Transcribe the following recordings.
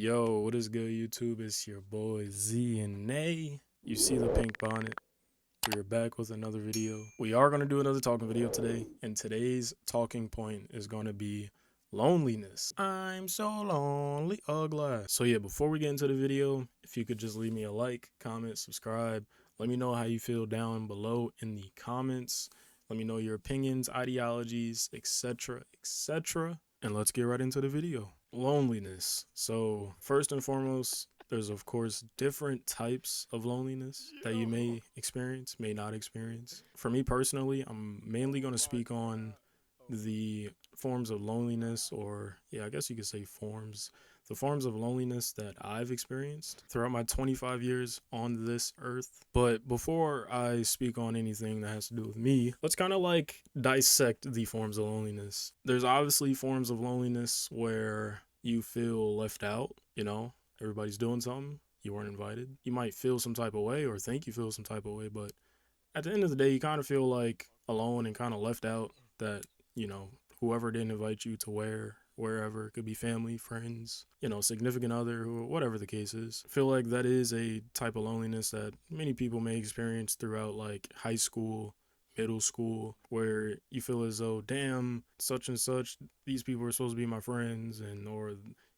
Yo, what is good, YouTube? It's your boy Z and Nay. You see the pink bonnet. We are back with another video. We are going to do another talking video today, and today's talking point is going to be loneliness. I'm so lonely, ugly. So yeah, before we get into the video, if you could just leave me a like, comment, subscribe. Let me know how you feel down below in the comments. Let me know your opinions, ideologies, etc., etc. And let's get right into the video. Loneliness. So first and foremost, there's of course different types of loneliness that you may experience, may not experience. For me personally, I'm mainly going to speak on the forms of loneliness, or yeah, I guess you could say forms. The forms of loneliness that I've experienced throughout my 25 years on this earth. But before I speak on anything that has to do with me, let's kind of like dissect the forms of loneliness. There's obviously forms of loneliness where you feel left out, everybody's doing something, you weren't invited. You might feel some type of way or think you feel some type of way, but at the end of the day, you kind of feel like alone and kind of left out, that, you know, whoever didn't invite you to wherever, it could be family, friends, significant other, or whatever the case is. I feel like that is a type of loneliness that many people may experience throughout like high school, middle school, where you feel as though, damn, such and such, these people are supposed to be my friends, and or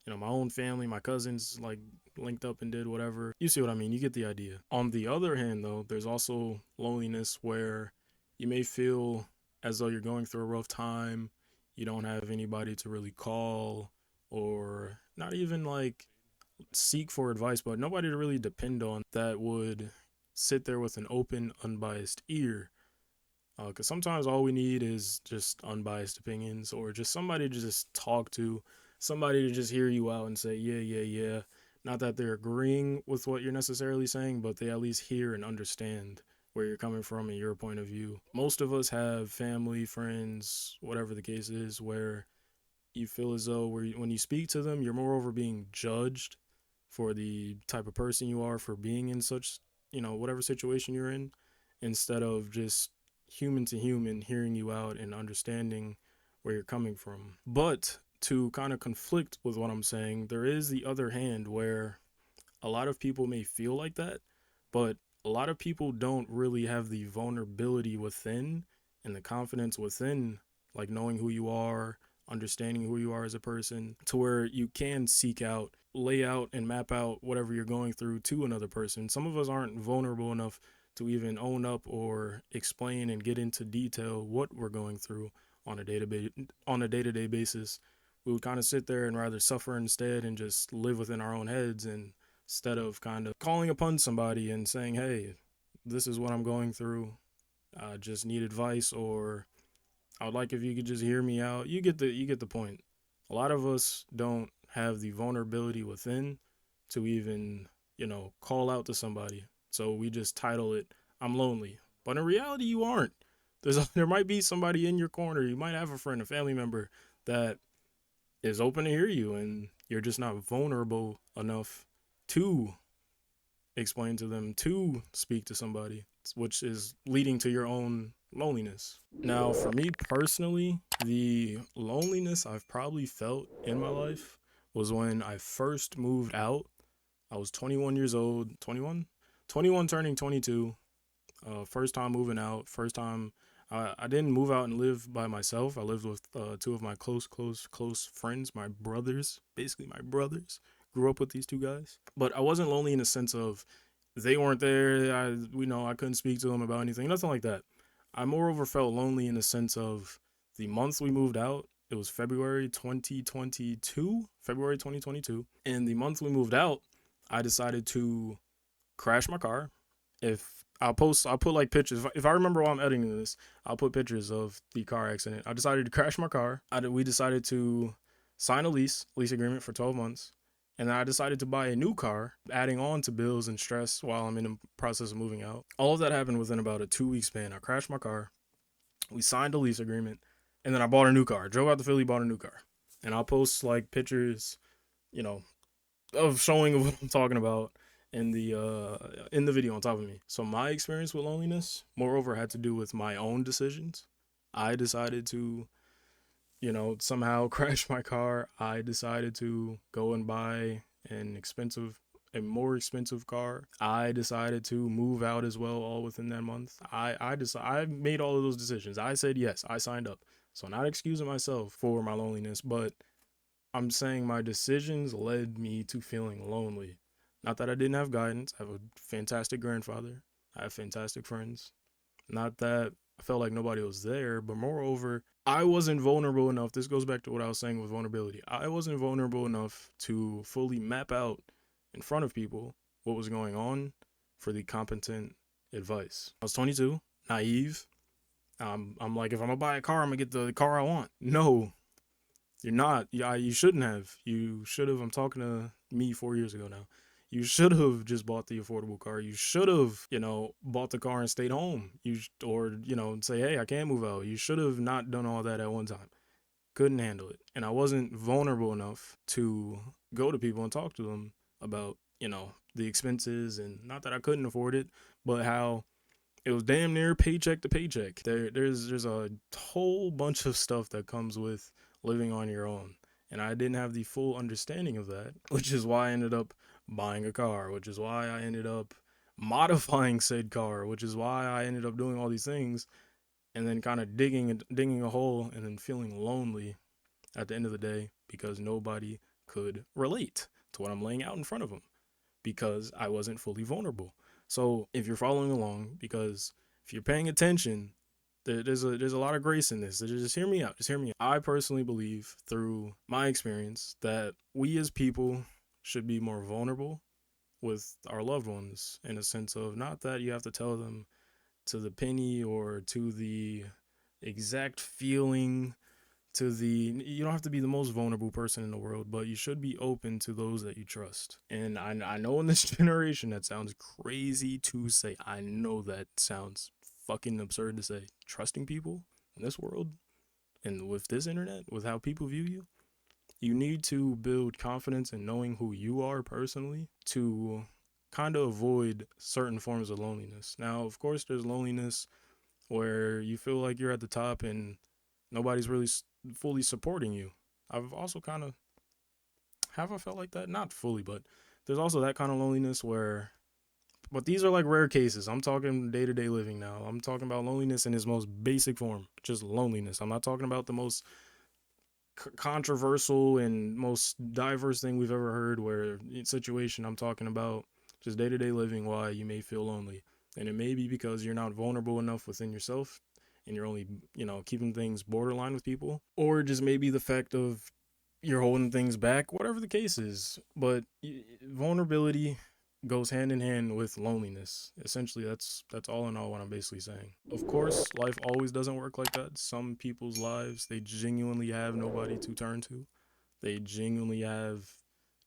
my own family, my cousins, like linked up and did whatever. You see what I mean? You get the idea. On the other hand, though, there's also loneliness where you may feel as though you're going through a rough time. You don't have anybody to really call, or not even like seek for advice, but nobody to really depend on that would sit there with an open, unbiased ear. Because sometimes all we need is just unbiased opinions, or just somebody to just talk to, somebody to just hear you out and say, yeah, yeah, yeah. Not that they're agreeing with what you're necessarily saying, but they at least hear and understand where you're coming from and your point of view. Most of us have family, friends, whatever the case is, where you feel as though when you speak to them, you're moreover being judged for the type of person you are, for being in such, whatever situation you're in, instead of just human to human hearing you out and understanding where you're coming from. But to kind of conflict with what I'm saying, there is the other hand where a lot of people may feel like that, but a lot of people don't really have the vulnerability within and the confidence within, like knowing who you are, understanding who you are as a person, to where you can seek out, lay out, and map out whatever you're going through to another person. Some of us aren't vulnerable enough to even own up or explain and get into detail what we're going through on a day-to-day basis. We would kind of sit there and rather suffer instead and just live within our own heads, and instead of kind of calling upon somebody and saying, hey, this is what I'm going through, I just need advice, or I would like if you could just hear me out. You get the point. A lot of us don't have the vulnerability within to even, call out to somebody. So we just title it, I'm lonely. But in reality, you aren't. There might be somebody in your corner. You might have a friend, a family member that is open to hear you, and you're just not vulnerable enough to explain to them, to speak to somebody, which is leading to your own loneliness. Now, for me personally, the loneliness I've probably felt in my life was when I first moved out. I was 21 years old, 21? 21 turning 22. First time moving out, first time. I didn't move out and live by myself. I lived with two of my close friends, my brothers, basically my brothers. Grew up with these two guys, but I wasn't lonely in the sense of they weren't there. I couldn't speak to them about anything, nothing like that. I moreover felt lonely in the sense of the month we moved out. It was February 2022, and the month we moved out, I decided to crash my car. I'll put like pictures. If I remember while I'm editing this, I'll put pictures of the car accident. I decided to crash my car. We decided to sign a lease agreement for 12 months. And then I decided to buy a new car, adding on to bills and stress while I'm in the process of moving out. All of that happened within about a 2 week span. I crashed my car. We signed a lease agreement. And then I bought a new car. Drove out to Philly, bought a new car. And I'll post like pictures, you know, of showing what I'm talking about in the video on top of me. So my experience with loneliness, moreover, had to do with my own decisions. I decided to, somehow crash my car. I decided to go and buy a more expensive car. I decided to move out as well, all within that month. I made all of those decisions. I said yes, I signed up. So I'm not excusing myself for my loneliness, but I'm saying my decisions led me to feeling lonely. Not that I didn't have guidance. I have a fantastic grandfather. I have fantastic friends. Not that I felt like nobody was there, but moreover, I wasn't vulnerable enough. This goes back to what I was saying with vulnerability. I wasn't vulnerable enough to fully map out in front of people what was going on for the competent advice. I was 22, naive. I'm like, if I'm gonna buy a car, I'm gonna get the car I want. No, you're not. Yeah, you shouldn't have. You should have. I'm talking to me 4 years ago now. You should have just bought the affordable car. You should have, bought the car and stayed home. Or say, hey, I can't move out. You should have not done all that at one time. Couldn't handle it, and I wasn't vulnerable enough to go to people and talk to them about, the expenses, and not that I couldn't afford it, but how it was damn near paycheck to paycheck. There's a whole bunch of stuff that comes with living on your own, and I didn't have the full understanding of that, which is why I ended up buying a car, which is why I ended up modifying said car, which is why I ended up doing all these things, and then kind of digging a hole, and then feeling lonely at the end of the day because nobody could relate to what I'm laying out in front of them because I wasn't fully vulnerable. So if you're following along, because if you're paying attention, there's a lot of grace in this. So just hear me out. Just hear me out. I personally believe through my experience that we as people should be more vulnerable with our loved ones, in a sense of not that you have to tell them to the penny or to the exact feeling, you don't have to be the most vulnerable person in the world, but you should be open to those that you trust. And I know in this generation that sounds crazy to say. I know that sounds fucking absurd to say. Trusting people in this world and with this internet, with how people view you, you need to build confidence in knowing who you are personally to kind of avoid certain forms of loneliness. Now, of course, there's loneliness where you feel like you're at the top and nobody's really fully supporting you. I've also kind of, have I felt like that? Not fully, but there's also that kind of loneliness where, but these are like rare cases. I'm talking day-to-day living now. I'm talking about loneliness in its most basic form, just loneliness. I'm not talking about the most controversial and most diverse thing we've ever heard where in situation. I'm talking about just day-to-day living, why you may feel lonely. And it may be because you're not vulnerable enough within yourself and you're only, keeping things borderline with people, or just maybe the fact of you're holding things back, whatever the case is. But vulnerability goes hand in hand with loneliness. Essentially, that's all in all what I'm basically saying. Of course, life always doesn't work like that. Some people's lives, they genuinely have nobody to turn to. They genuinely have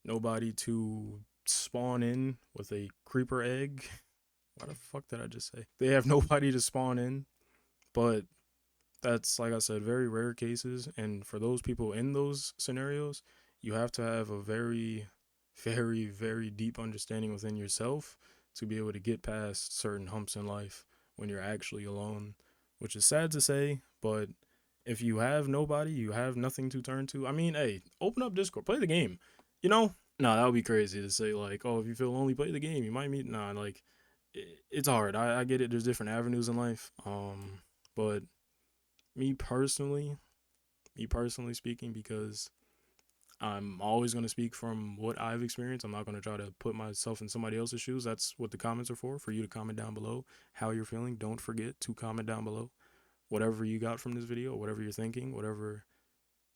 nobody to spawn in with a creeper egg. What the fuck did I just say? They have nobody to spawn in, but that's, like I said, very rare cases. And for those people in those scenarios, you have to have a very, very, very deep understanding within yourself to be able to get past certain humps in life when you're actually alone, which is sad to say, but if you have nobody, you have nothing to turn to. I mean, hey, open up Discord, play the game. No, that would be crazy to say, like, oh, if you feel lonely, play the game. You might meet, nah, like, it's hard. I get it. There's different avenues in life. But me personally speaking, because I'm always going to speak from what I've experienced. I'm not going to try to put myself in somebody else's shoes. That's what the comments are for you to comment down below how you're feeling. Don't forget to comment down below whatever you got from this video, whatever you're thinking, whatever,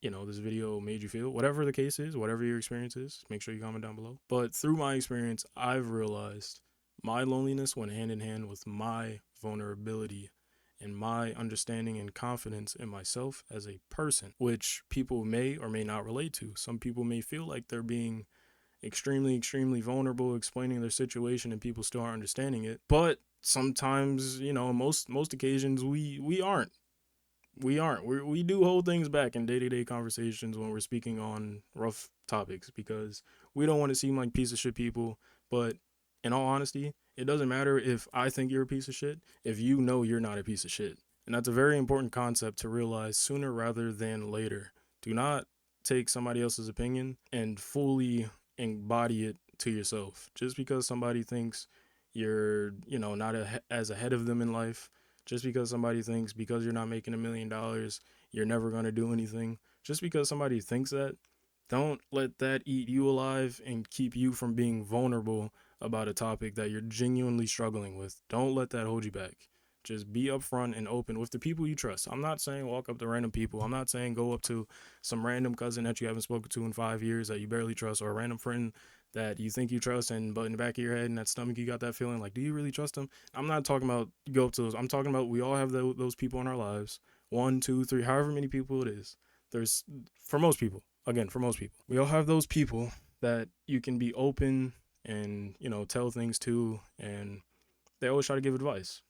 this video made you feel, whatever the case is, whatever your experience is, make sure you comment down below. But through my experience, I've realized my loneliness went hand in hand with my vulnerability and my understanding and confidence in myself as a person, which people may or may not relate to. Some people may feel like they're being extremely, extremely vulnerable, explaining their situation, and people still aren't understanding it. But sometimes, most occasions, we aren't. We do hold things back in day-to-day conversations when we're speaking on rough topics because we don't want to seem like piece of shit people. But in all honesty, it doesn't matter if I think you're a piece of shit if you know you're not a piece of shit. And that's a very important concept to realize sooner rather than later. Do not take somebody else's opinion and fully embody it to yourself. Just because somebody thinks you're, not as ahead of them in life, just because somebody thinks because you're not making $1 million, you're never going to do anything, just because somebody thinks that, don't let that eat you alive and keep you from being vulnerable about a topic that you're genuinely struggling with. Don't let that hold you back. Just be upfront and open with the people you trust. I'm not saying walk up to random people. I'm not saying go up to some random cousin that you haven't spoken to in 5 years that you barely trust, or a random friend that you think you trust, but in the back of your head and that stomach you got that feeling like, do you really trust them? I'm not talking about go up to those. I'm talking about we all have those people in our lives. 1, 2, 3, however many people it is. There's, for most people, again, for most people, we all have those people that you can be open and, tell things to, and they always try to give advice.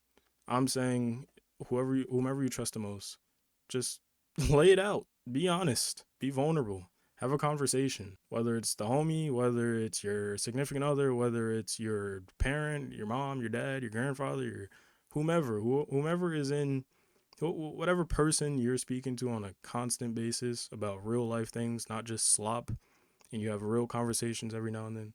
I'm saying whomever you trust the most, just lay it out. Be honest. Be vulnerable. Have a conversation. Whether it's the homie, whether it's your significant other, whether it's your parent, your mom, your dad, your grandfather, your whomever is in, whatever person you're speaking to on a constant basis about real life things, not just slop, and you have real conversations every now and then.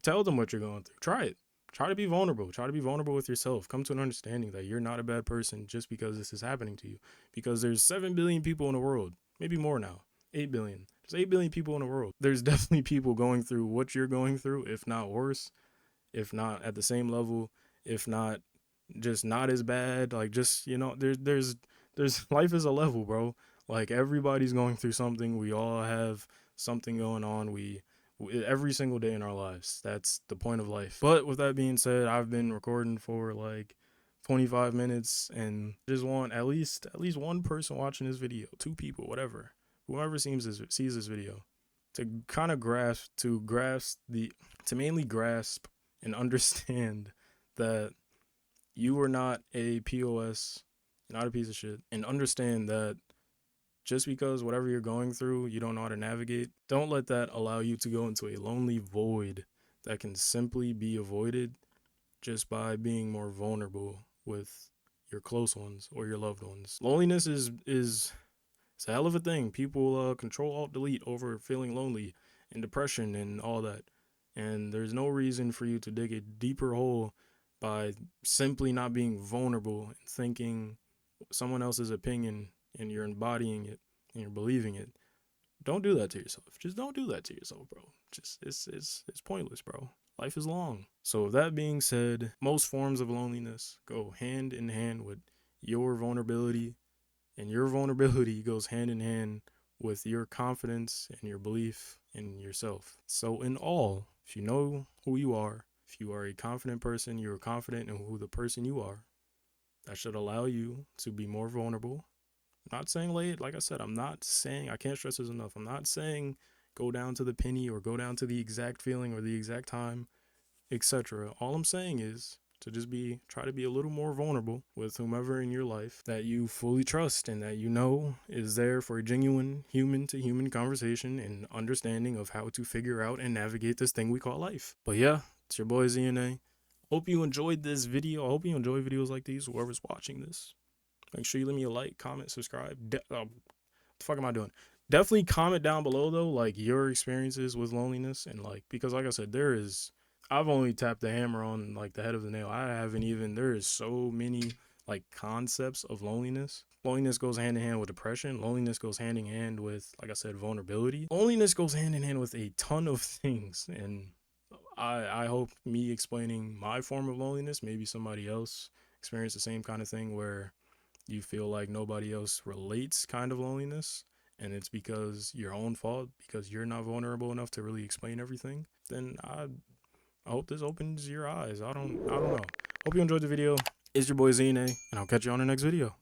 Tell them what you're going through. Try it. Try to be vulnerable. Try to be vulnerable with yourself. Come to an understanding that you're not a bad person just because this is happening to you. Because there's 7 billion people in the world. Maybe more now. 8 billion. There's 8 billion people in the world. There's definitely people going through what you're going through, if not worse, if not at the same level, if not just not as bad. Like, just, there's life is a level, bro. Like, everybody's going through something. We all have something going on. Every single day in our lives. That's the point of life. But with that being said, I've been recording for like 25 minutes and just want at least one person watching this video, 2 people, whatever, whoever sees this video, to kind of to mainly grasp and understand that you are not a POS, not a piece of shit, and understand that just because whatever you're going through, you don't know how to navigate, don't let that allow you to go into a lonely void that can simply be avoided just by being more vulnerable with your close ones or your loved ones. Loneliness is it's a hell of a thing. People control alt delete over feeling lonely and depression and all that. And there's no reason for you to dig a deeper hole by simply not being vulnerable and thinking someone else's opinion and you're embodying it and you're believing it. Don't do that to yourself. Just don't do that to yourself, bro. Just it's pointless, bro. Life is long. So with that being said, most forms of loneliness go hand in hand with your vulnerability, and your vulnerability goes hand in hand with your confidence and your belief in yourself. So in all, if you know who you are, if you are a confident person, you're confident in who the person you are, that should allow you to be more vulnerable. I'm not saying like I said, I can't stress this enough. I'm not saying go down to the penny or go down to the exact feeling or the exact time, etc. All I'm saying is to just try to be a little more vulnerable with whomever in your life that you fully trust and that you know is there for a genuine human to human conversation and understanding of how to figure out and navigate this thing we call life. But yeah, it's your boy ZNA. Hope you enjoyed this video. I hope you enjoy videos like these, whoever's watching this. Make sure you leave me a like, comment, subscribe. What the fuck am I doing? Definitely comment down below though, like your experiences with loneliness, and because like I said, I've only tapped the hammer on like the head of the nail. There is so many like concepts of loneliness. Loneliness goes hand in hand with depression. Loneliness goes hand in hand with, like I said, vulnerability. Loneliness goes hand in hand with a ton of things, and I hope me explaining my form of loneliness, maybe somebody else experienced the same kind of thing where you feel like nobody else relates kind of loneliness, and it's because your own fault, because you're not vulnerable enough to really explain everything, then I hope this opens your eyes. I don't know. Hope you enjoyed the video. It's your boy Zine, and I'll catch you on the next video.